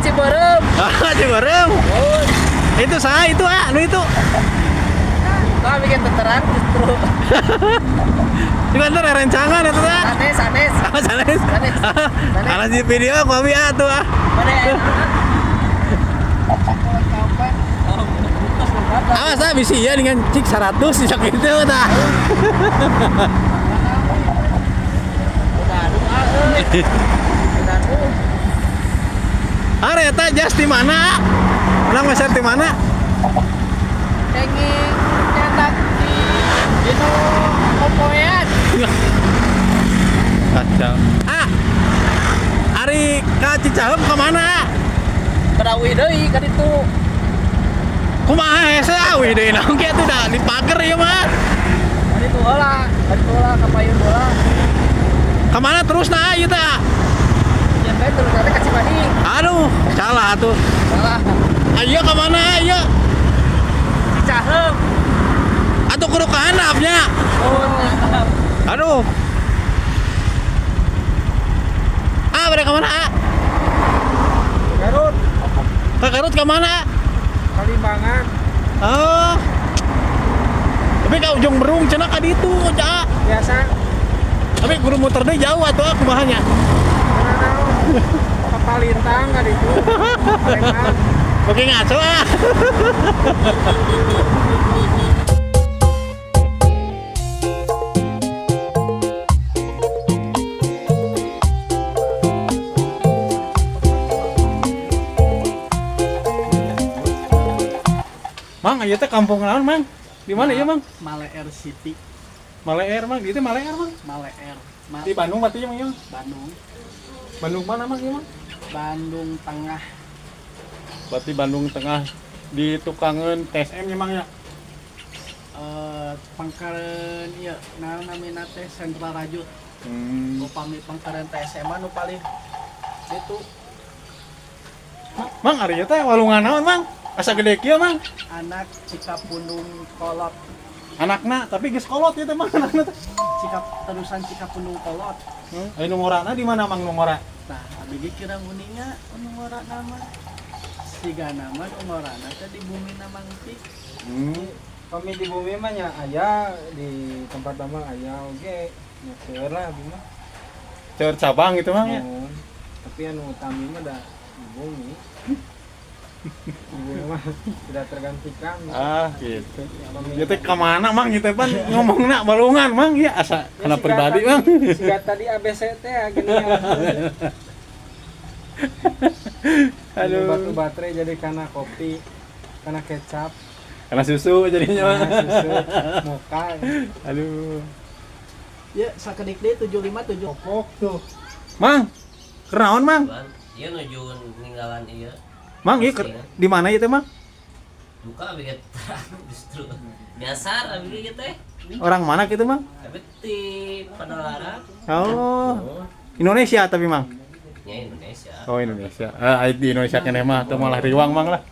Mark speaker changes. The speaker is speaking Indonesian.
Speaker 1: Ciberem.
Speaker 2: Ciberem.
Speaker 1: Oh,
Speaker 2: Itu saya itu nu itu.
Speaker 1: kau bikin veteran justru.
Speaker 2: Di kantor rencangan itu ah.
Speaker 1: Sanes.
Speaker 2: Sanes.
Speaker 1: Sanes.
Speaker 2: Alas di video aku abi tuh ah.
Speaker 1: Mana ya?
Speaker 2: Awas ah bisi ya dengan cik 100 cik itu tah. Are eta jas di mana? Ulang masyar di mana?
Speaker 1: Kenging nyetak di itu kompoyan.
Speaker 2: Kacau. Ari ka Cicahem ke mana?
Speaker 1: Berawi deui ka ditu.
Speaker 2: Kumaha hese we deui naon kieu tuh da dipager ieu mah.
Speaker 1: Ka ditu heula ka payun heula.
Speaker 2: Ka mana terus nah ieu teh?
Speaker 1: Yang bae terus ada ka Cibadi.
Speaker 2: Aduh, salah atuh.
Speaker 1: Salah.
Speaker 2: Ayo ke mana ayo?
Speaker 1: Cicahem.
Speaker 2: Atuh kudu ka handapnya.
Speaker 1: Oh,
Speaker 2: Aduh. Mereka mana?
Speaker 1: Garut.
Speaker 2: Ke Garut ke mana?
Speaker 1: Kalimbangan.
Speaker 2: Oh. Tapi ka ujung Berung cenah ka ditu, Cak.
Speaker 1: Biasa.
Speaker 2: Tapi kudu muter deui jauh atuh kumahanya.
Speaker 1: Mana naon? Kapal lintang ka ditu. Palengan.
Speaker 2: Oke ngaco ah. Mang, ayo teh kampung naon, Mang? Di mana ya, Mang?
Speaker 1: Maleer City.
Speaker 2: Maleer, Mang. Itu Maleer, Mang.
Speaker 1: Maleer.
Speaker 2: Di Bandung berarti ya, Mang, ya?
Speaker 1: Bandung.
Speaker 2: Bandung mana, Mang, ya, Mang?
Speaker 1: Bandung Tengah.
Speaker 2: Berarti Bandung Tengah di tukangan TSM ya, Mang, ya?
Speaker 1: Pangkalan ieu naon namina teh Sentral Rajut. Upami pangkalan TSM nu paling itu
Speaker 2: Mang, ari teh walungan naon, Mang? Asa gede kieu, Mang?
Speaker 1: anak Cikapundung Kolot.
Speaker 2: Anakna, tapi geus kolot ieu teh, Mang, anakna teh.
Speaker 1: Terusan Cikapundung Kolot.
Speaker 2: Aya nomorana di mana, Mang, nomora?
Speaker 1: Nah, abdi ge kira muninya umurana nama. Siga nama umurana teh di bumi Mangti.
Speaker 3: Kami di bumi mah nya aya di tempat tambang aya oge nya keur lah abi mah.
Speaker 2: Keur cabang gitu, Mang, ya?
Speaker 3: Tapi anu utami mah da di bumi. Di bumi mah tidak tergantikan.
Speaker 2: Ah, gitu. Ieu teh ka mana, Mang? Ieu teh pan ngomongna balungan, Mang, ya asa kana pribadi, Mang.
Speaker 3: Siga tadi ABC teh gini ya.
Speaker 2: Aduh.
Speaker 3: Batu baterai jadi kana kopi, kana kecap,
Speaker 2: Karena susu jadinya, Mang.
Speaker 3: kana susu, moka.
Speaker 2: Aduh.
Speaker 1: Ya, sakedik deui 75
Speaker 3: Popok tuh.
Speaker 2: Mang, kenaon, Mang?
Speaker 4: Iya nuju ninggalan iya.
Speaker 2: Mang, ieu di mana ieu teh, Mang?
Speaker 4: Duka bikin justru nyasar abis gitu
Speaker 2: Orang mana gitu, Mang?
Speaker 4: tapi di Padalarang.
Speaker 2: Oh. Indonesia tapi, Mang.
Speaker 4: Ya Indonesia.
Speaker 2: Oh, Indonesia. Di Indonesia keneh mah teu malah riwang, Mang lah.